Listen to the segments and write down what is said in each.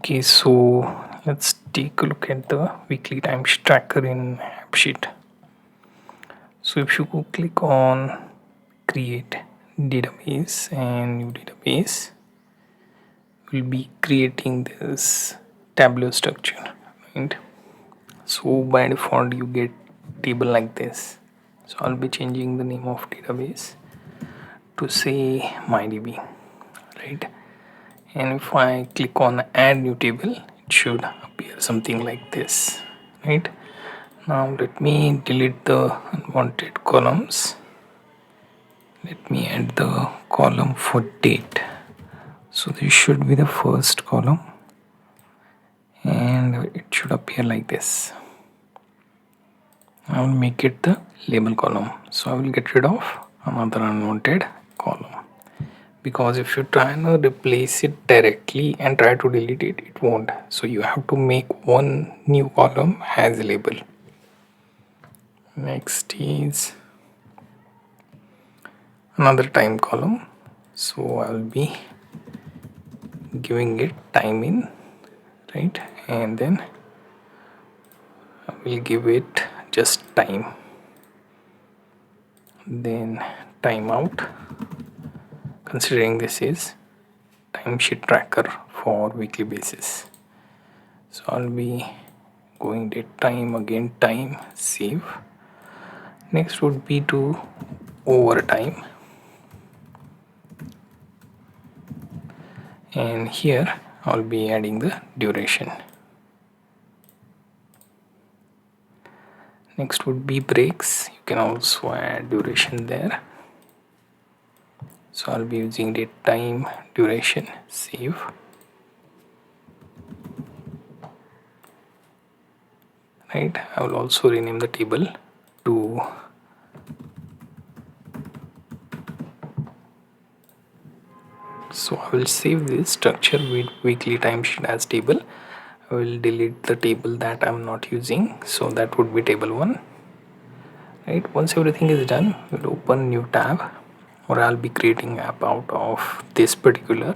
Okay, so let's take a look at the weekly timesheet tracker in Appsheet. So if you go click on create database and new database, we'll be creating this tabular structure, right? So by default you get table like this. So I'll be changing the name of database to say MyDB, right? And if I click on add new table, it should appear something like this, right? Now let me delete the unwanted columns. Let me add the column for date. So this should be the first column and it should appear like this. I will make it the label column. So I will get rid of another unwanted column, because if you try to replace it directly and try to delete it, it won't. So you have to make one new column as a label. Next is another time column. So I'll be giving it time in, right? And then I will give it just time, then time out, considering this is timesheet tracker for weekly basis. So I'll be going date time, again time, save. Next would be to overtime, and here I'll be adding the duration. Next would be breaks. You can also add duration there. So I'll be using date time, duration, save. Right, I will also rename the table to so I will save this structure with weekly timesheet as table. I will delete the table that I'm not using, so that would be table 1. Right, once everything is done, we'll open new tab, or I'll be creating app out of this particular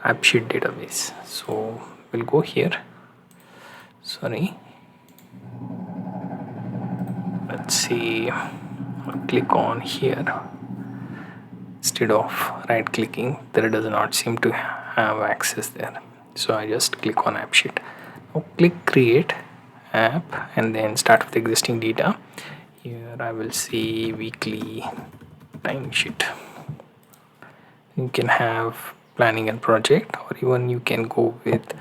Appsheet database. So we'll go here, let's see, I'll click on here. Instead of right clicking, there does not seem to have access there, so I just click on Appsheet. Now click create app and then start with existing data. Here I will see weekly timesheet. You can have planning and project, or even you can go with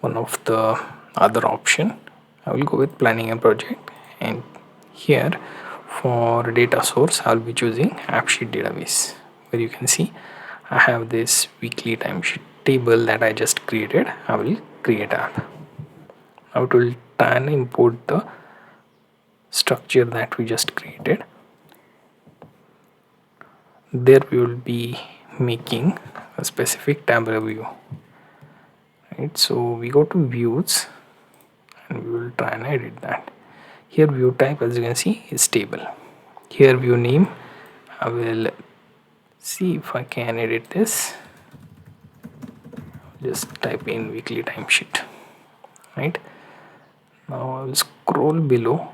one of the other option. I will go with planning and project, and here for data source I'll be choosing Appsheet database, where you can see I have this weekly timesheet table that I just created. I will create app. Now it will try and import the structure that we just created. There we will be making a specific tabular view, right? So we go to views and we will try and edit that. Here view type, as you can see, is table. Here view name, I will see if I can edit this. Just type in weekly timesheet, right? Now I will scroll below.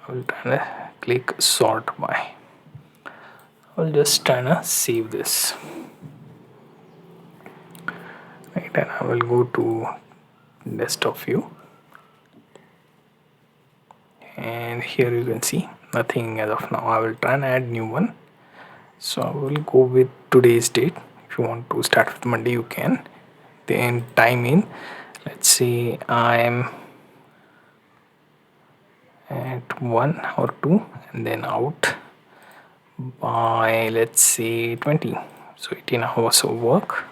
I will try to click sort by. I'll just try to save this, right? And I will go to desktop view, and here you can see nothing as of now. I will try and add new one. So I will go with today's date. If you want to start with Monday, you can. Then time in, let's say I'm at 1 or 2, and then out by, let's say, 20. So 18 hours of work.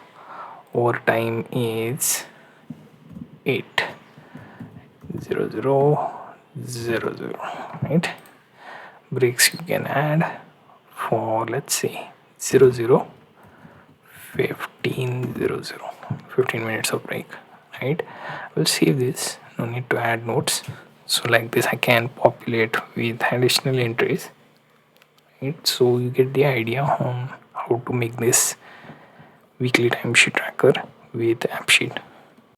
Overtime is 8:00:00, right? Breaks you can add for, let's say, 00:15:00, 15 minutes of break, right? I will save this, no need to add notes. So like this I can populate with additional entries, right? So you get the idea on how to make this weekly timesheet tracker with Appsheet.